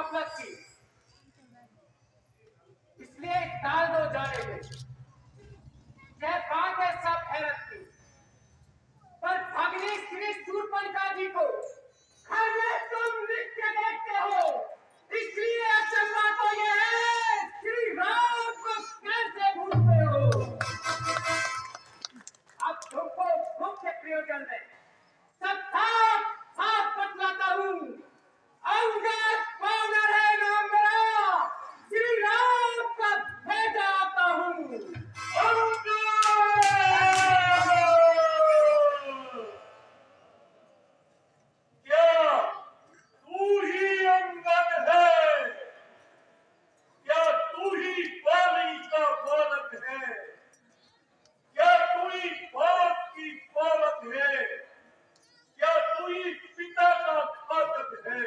गफलत की, इसलिए टाल दो जाने में। यह बात है सब हैरत की, पर भगनी श्री शूर्पणखा जी को घर में तुम लिख के देखते हो, इसलिए अचंभा तो यह है श्री राम को कैसे भूलते हो। अब तुमको मुख्य प्रयोजन में सब साफ साफ बतलाता हूँ। अंगद वानर है नाम मेरा, श्री राम का भेजा आता हूँ। क्या तू ही अंगद है? क्या तू ही बाली का बालक है? क्या तू ही भारत की पालक है? क्या तू ही पिता का घातक है?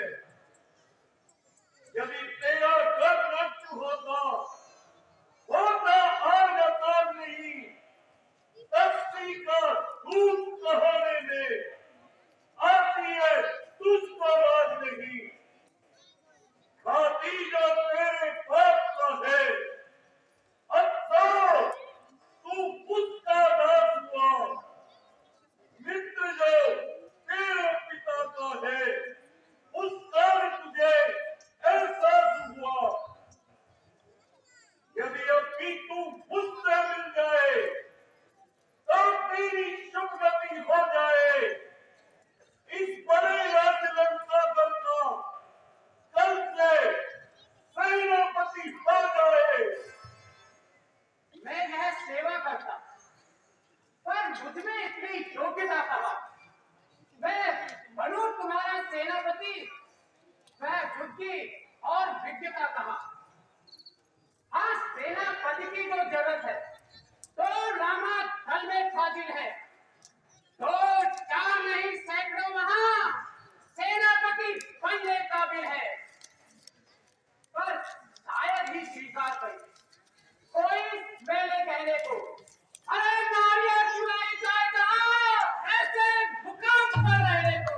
यदि तेरा घर नष्ट होता आज अकाल नहीं, तख्ती का दूध कहाने में आती है तुझको राज नहीं। खाती जो तेरे बाप का है, अच्छा तू उसका दास हुआ। मित्र जो तेरे पिता का है, उसका तुझे एहसास हुआ। यदि अब भी तू मुझसे मिल जाए तो तेरी शुभ गति हो जाए। इस बड़े राज्य लंकागढ़ का कल से सेनापति हो जाए। मैं यह सेवा करता, पर मुझ में इतनी योग्यता कहा। मैं बनूं तुम्हारा सेनापति, मैं बुद्धि और विज्ञता कहा। हाँ, सेनापति की जो जरूरत है तो रामा दल में फाजिल है, तो चार नहीं सैकड़ों वहां सेनापति बनने काबिल है। पर शायद ही स्वीकार करे कोई मेले कहने को। अरे नारियां चुराई जाए जहां, ऐसे भूकंप कर रहने को।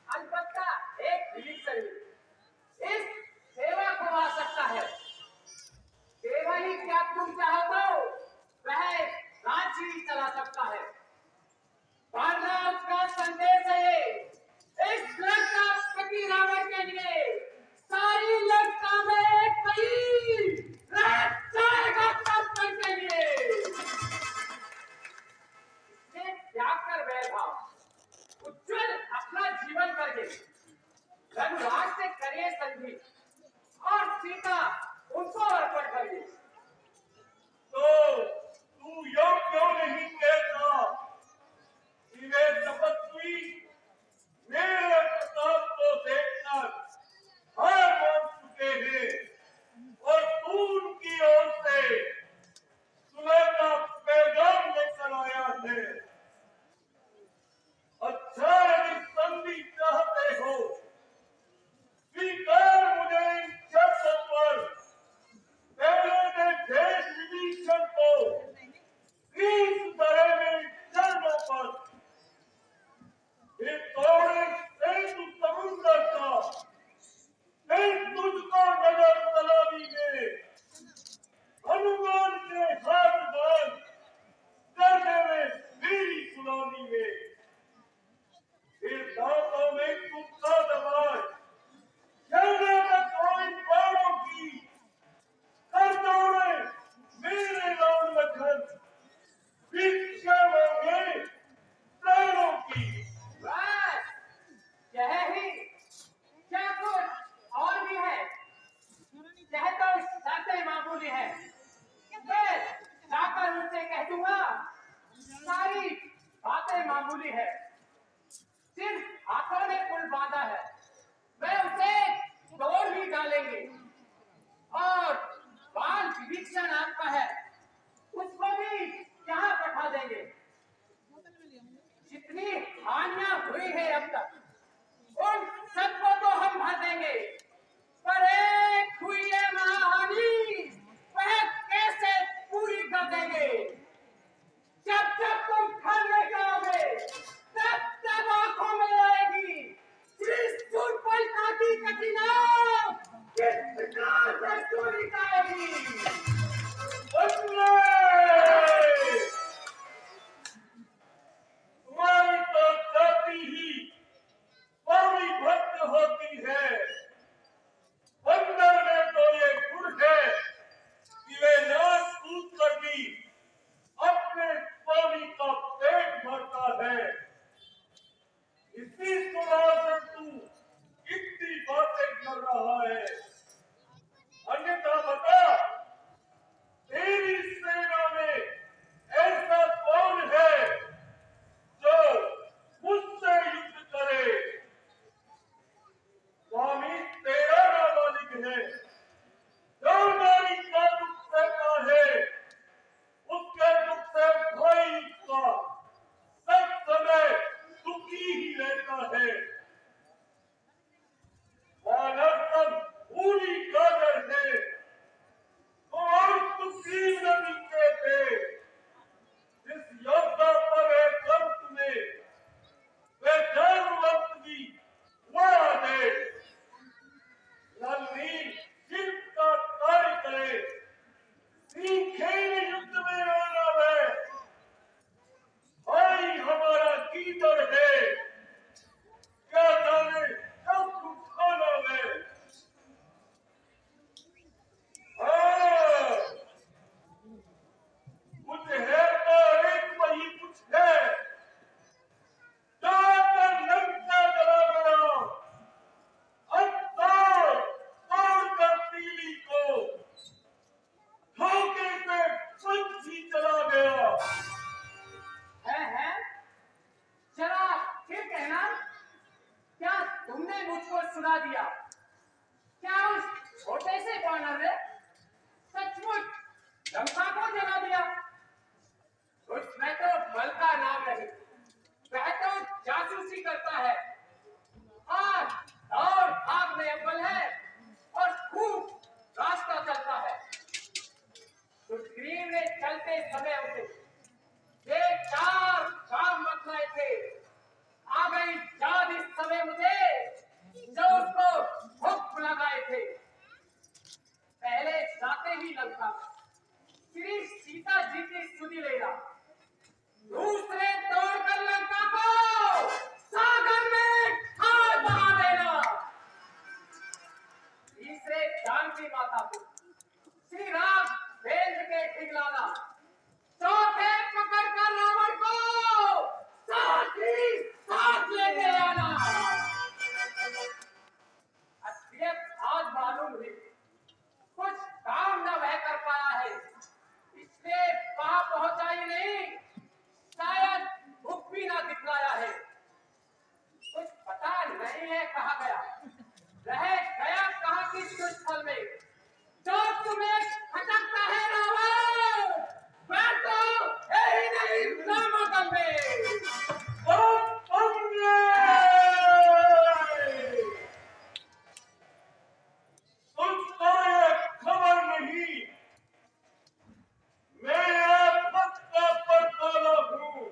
अलबत्ता एक भीड़ इस सेवा को आ सकता है। सेवा ही क्या तुम चाहो तो वह राज्य चला सकता है। वारना उसका संदेश है इस लंका पति रावण के लिए। सारी लंका में एक वही रह जाएगा तब तक के लिए। इससे त्याग कर वैभव उज्जवल अपना जीवन करके रघुराज से करिए संधि और सीता उनको अर्पण करिए। तो तू यो क्यों नहीं कहता कि वे तपस्वी मेरे प्रताप को देखकर हार मान चुके हैं और तू उनकी ओर से सुलह का पैगाम लेकर आया है। अच्छा यदि संधि चाहते हो, स्वीकार मुझे इन शर्तों पर। पहले ने देश विभीषण को 30 तरह में चरणों पर, फिर तोड़े होती है। बंदर में तो ये गुण है कि वे नाक कूद कर भी अपने स्वामी का पेट भरता है। इसी सुराग से तू इतनी बातें कर रहा है। अन्यथा बता, तेरी सेना में ऐसा कौन है जो मुझसे युद्ध करे? स्वामी तेरा नामालिक है। जो नारी का दुख सहता है, उसके दुख से भाई का सब समय दुखी ही रहता है। मानव सब भूली गाजर है, तो और सुग्रीव नदी के थे। जिस योद्धा पर है कर्म तुम्हें, वे धर्मवंत भी वह दे। नलनी शिल्प का कार्य करे, सीखे युद्ध में आना है। भाई हमारा कीदर है, क्या जाने कब उठाना है। हाँ, कुछ है तो एक वही कुछ है। जाकर लंका जला गया, अब तोड़ कर तीली को धोखे से पंछी चला गया। है जरा फिर कहना, क्या तुमने मुझको सुना दिया? क्या उस छोटे से वानर ने सचमुच लंका को जला दिया? उसमें तो बल का नाम नहीं, वह तो जासूसी करता है। और भाग में अव्वल है और खूब रास्ता चलता है। सुग्रीव ने चलते समय उसे ये 4 काम बतलाए थे। आ गई याद इस समय मुझे जो उसको भूख लगाए थे। पहले जाते ही लंका श्री सीता जी की स्तुति लेना, दूसरे तोड़कर लंका को सागर में खाल बहा देना, तीसरे जानकी माता को श्री राम वेद के ठिकलाना, चौथे पकड़कर रावण को साथ ही साथ लेके आना। असलियत आज मालूम हुई, कुछ काम न वह कर पाया है, इसलिए वहां पहुंचा ही नहीं, शायद भूख भी ना दिखलाया है। कुछ पता नहीं है कहाँ गया, रह गया कहाँ किस स्थल में जो तुम्हें खटकता है रावण। मैं तो यही नहीं रामोदल में। तुझको ये खबर नहीं, मैं आपस का परताला हूँ,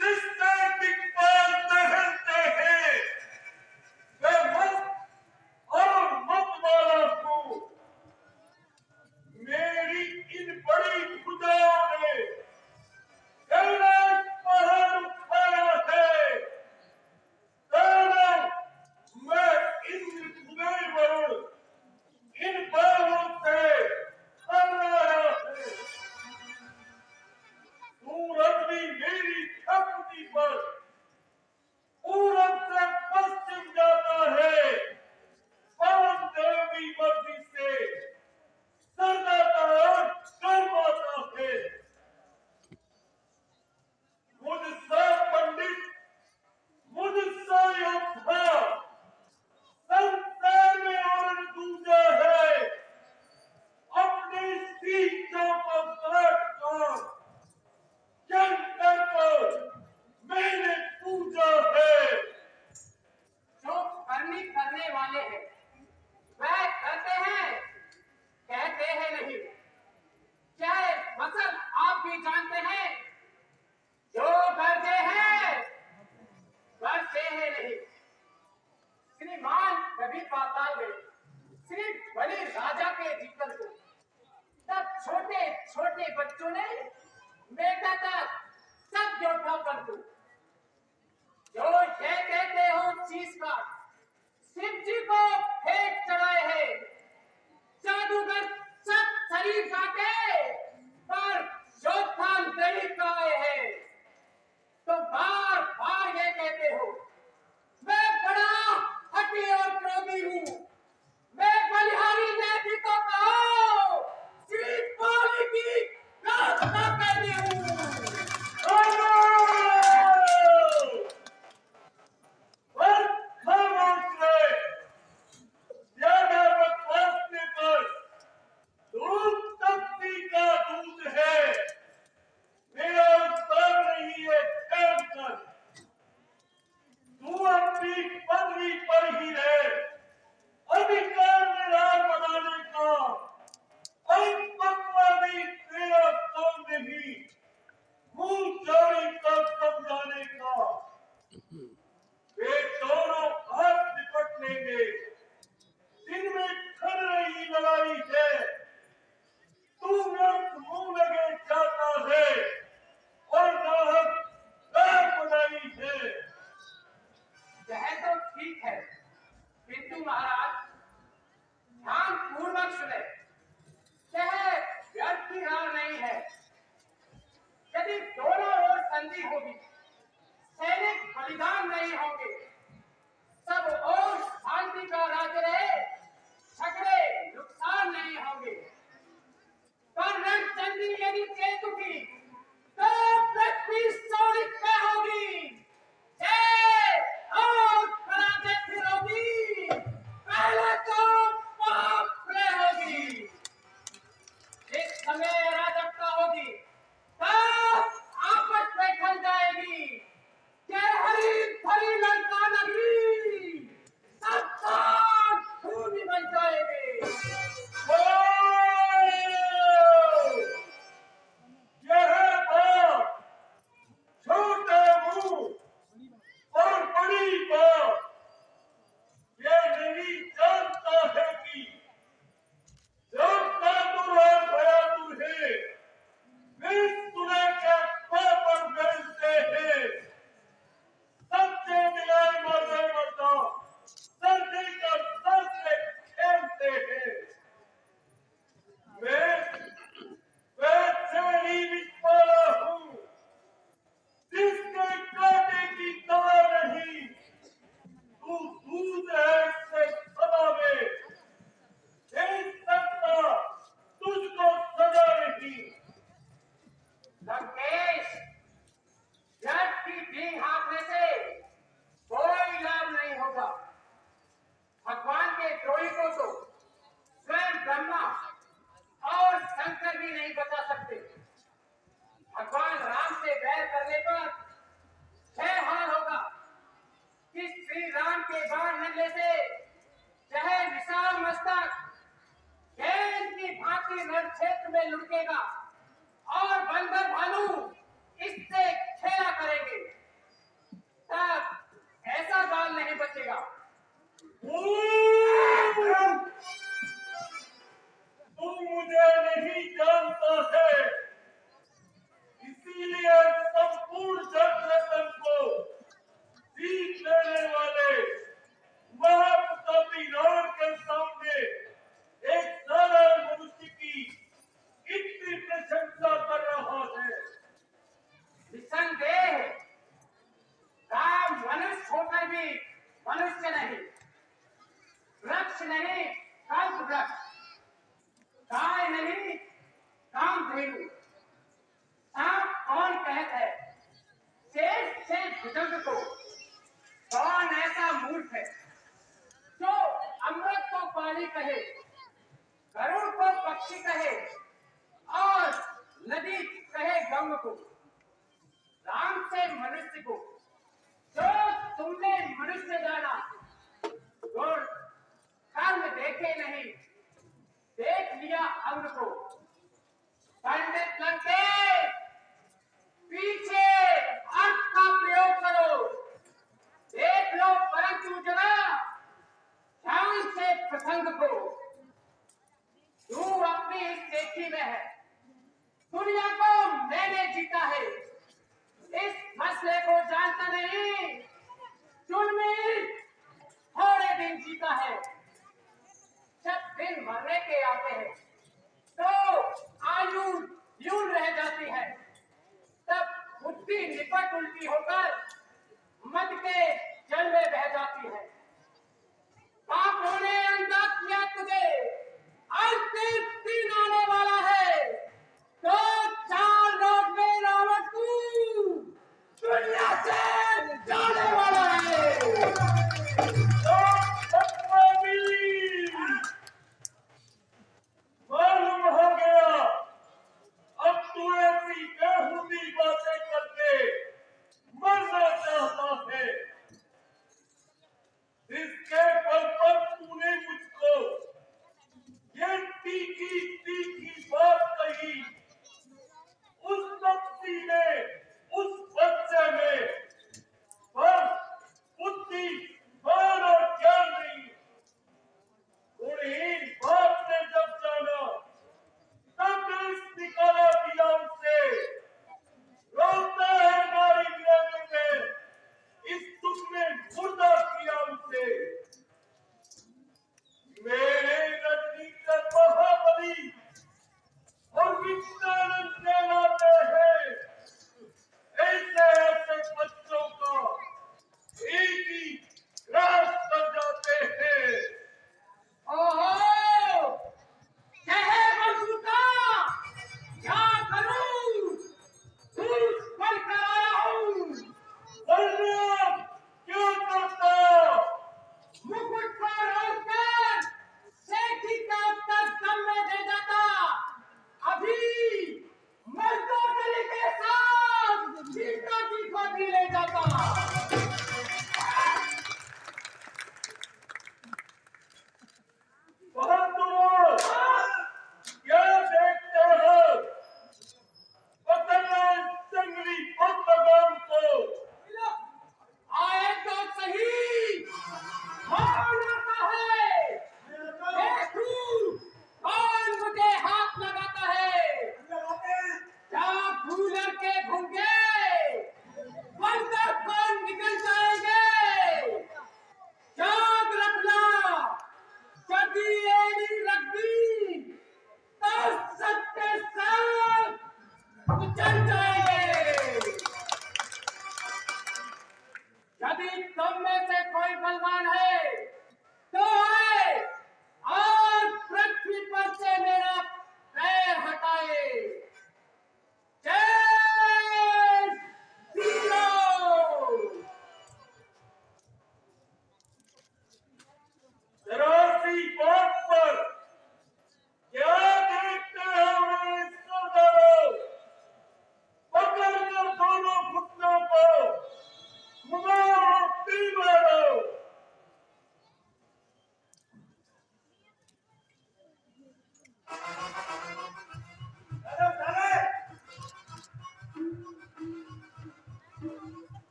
जिससे दिक्पाल टहलते हैं, वे मस्त और मतवाला हूँ। मेरी इन बड़ी भुजाओं ने कैलाश पहाड़ उठाया है। दानव मैं इंद्र कुबेर वरुण इन बाहों से हराया है। सूरज भी मेरी शक्ति पर पूरब से पश्चिम जाता है। पवन देव की मर्जी से सरदाता और शर्माता है। मुझसे पंडित, मुझसे योद्धा संसार में और दूजा है। अपनी सीखों को काट कर शंकर को मैंने पूजा है। जो करने वाले हैं वह करते हैं, कहते हैं नहीं। चाहे फसल आप भी जानते हैं, जो करते हैं करते हैं नहीं। श्रीमान कभी पाताल गए, श्री बड़े राजा के जीवन को तब छोटे छोटे बच्चों ने बेटा तक सब योद्धा कर दो। जो ये कहते हो चीज का किंतु महाराज ध्यान पूर्वक सुने, यह व्यर्थ की राह नहीं है। यदि दोनों ओर संधि होगी, सैनिक बलिदान नहीं होंगे, सब ओर शांति का राज रहे, झगड़े नुकसान नहीं होंगे। पर रणचंडी यदि केतु की, तो पृथ्वी शोणित में होगी। जय और पराजय फिर होगी, पहले तो पाप में होगी। इस समय अराजकता होगी, तब आपस में खल जाएगी। जय हरि भरी लंका नगरी, सबका खून बन जाएगी। यह बात छोटे मुंह और बड़ी बात ये नहीं जानता है कि जब बहादुर और बहादुर है वे सुने के पर मिलते हैं, सबसे मिलाए मजे मजा सर्दी का सर से खेलते हैं। मैं वैसे ही विश्वाला हूँ जिसके काटे की दवा नहीं, तू दूध है इससे सदा में, इस सत्ता तुझको सजा नहीं। लंकेश, जट की डींग हाँकने से कोई लाभ नहीं होगा। भगवान के द्रोही को तो स्वयं ब्रह्मा और शंकर भी नहीं बचा सकते। भगवान राम से वैर करने पर छह हाल होगा कि श्री राम के बाण लगने से चाहे विशाल मस्तक गेंद की भांति रण क्षेत्र में लुढ़केगा और बंदर भालू इससे खेला करेंगे, तब ऐसा बाल नहीं बचेगा। तू मुझे नहीं जानता है, इसीलिए संपूर्ण जनचेतन को सीख लेने वाले महाप्रतापी रावण के सामने एक साधारण मनुष्य की इतनी प्रशंसा कर रहा है। निसंदेह राम मनुष्य होकर भी मनुष्य नहीं, वृक्ष नहीं कल्प वृक्ष, गाय नहीं कामधेनु। सांप कौन कहत है शेष से भुजंग को, कौन ऐसा मूर्ख है जो अमृत को पानी कहे, गरुड़ को पक्षी कहे और नदी कहे गंग को। राम से मनुष्य को जो तुमने मनुष्य जाना, गुण कर्म देखे नहीं, देख लिया अंग को। पंडित लंकेश, पीछे अर्थ का प्रयोग करो, देख लो परंतु जरा ध्यान से प्रसंग को। तू अपनी इस देखी में है, दुनिया को मैंने जीता है, इस मसले को जानता नहीं। चुनमी थोड़े दिन जीता है, जब दिन मरने के आते हैं तो आयु यूं रह जाती है, तब बुद्धि निपट उल्टी होकर मद के जल में बह जाती है। पापों ने अंधा किया तुझे, अंतिम दिन आने वाला है, तो चार रोज में रावण तू दुनिया से जाने वाला है। मालूम हो गया, अब तू ऐसी बेहूदी बातें करके मरना चाहता है।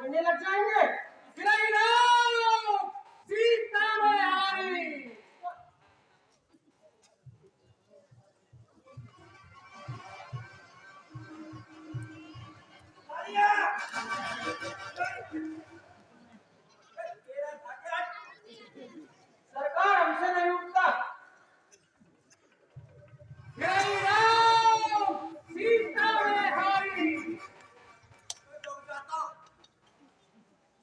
लड़ने लग जाएंगे। गिराई राम सीता मैहारी। सरकार हमसे नहीं उठता। गिराई राम सीता मैहारी।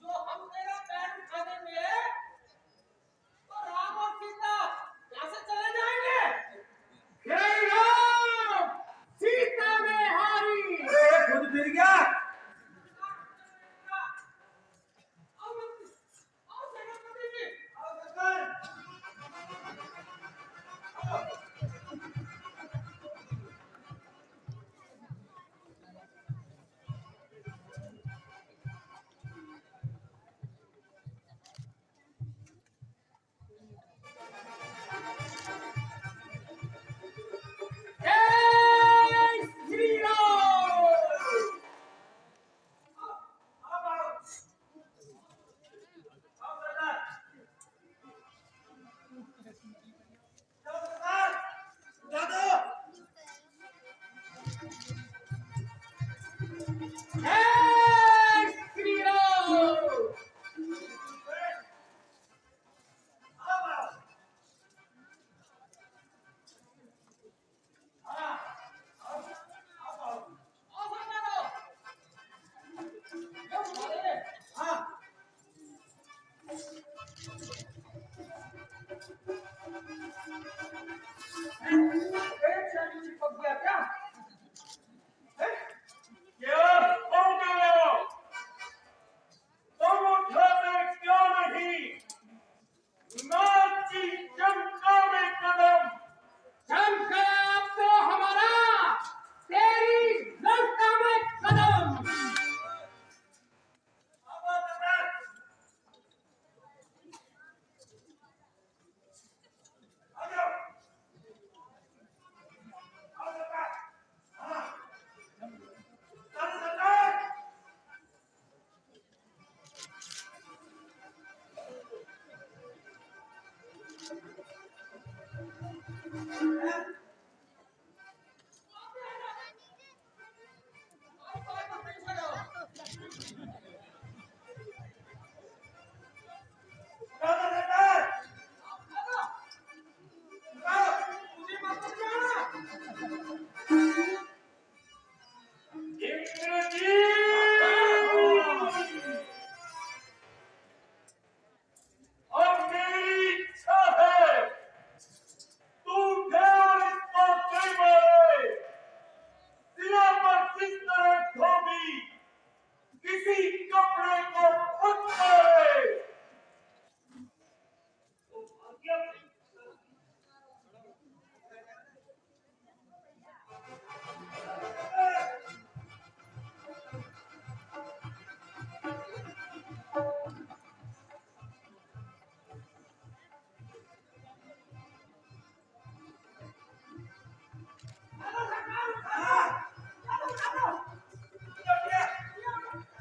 जो हम तेरा पैर उठा देंगे तो राम और सीता यहाँ से चले जाएंगे। गिराई राम सीता मैहारी। खुद फिर गया। जय श्री राम। जय श्री राम। क्या हो गया? तुम उठाते क्यों नहीं? नाच की चमका में कदम। शंकर तो हमारा तेरी लंका में कदम। इंद्रजीत! अब मेरी इच्छा है तू उठे और इसको कई मारे। सिरा पर किस तरह धोबी किसी कपड़े को खुद मारे।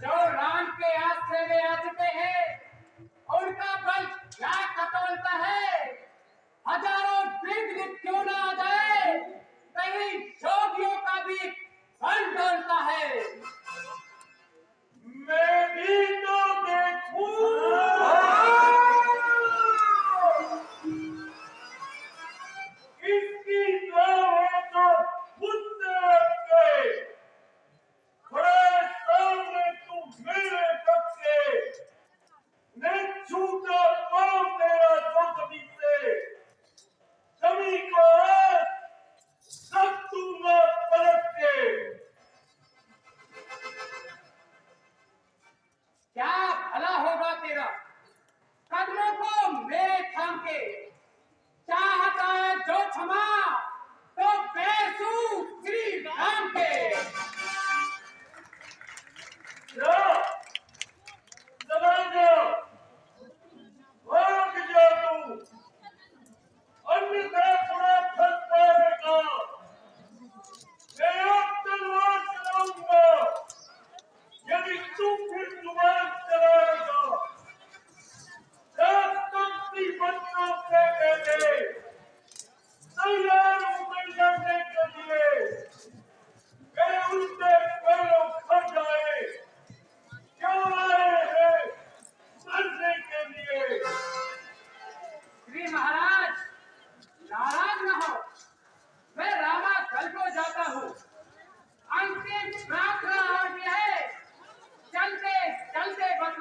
जो राम के आश्रय में आ चुके हैं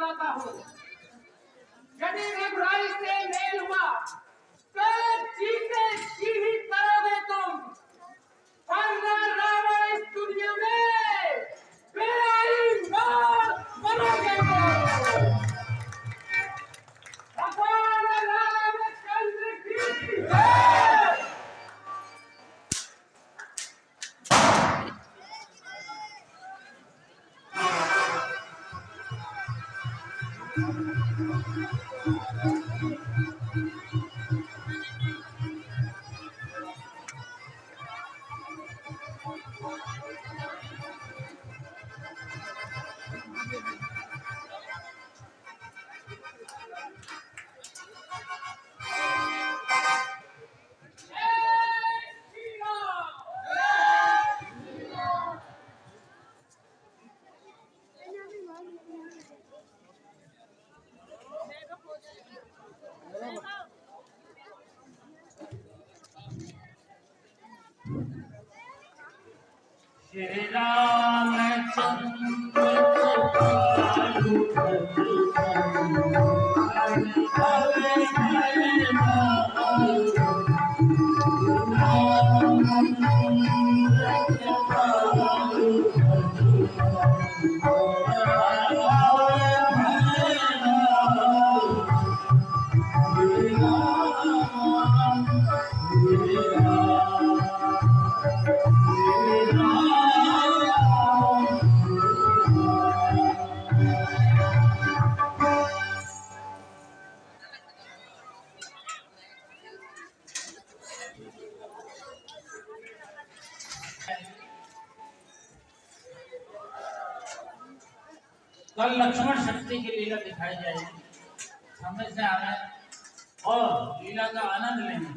बताता हूँ। यदि रघुराई से मेल हुआ तो जीते जी ही करोगे तुम, वरना रावण इस दुनिया में बेआईन मौत मरोगे तुम। भगवान रामचंद्र की जय। श्री रामचंद्र कल लक्ष्मण शक्ति की लीला दिखाई जाएगी, समय से आवे और लीला का आनंद लेंगे।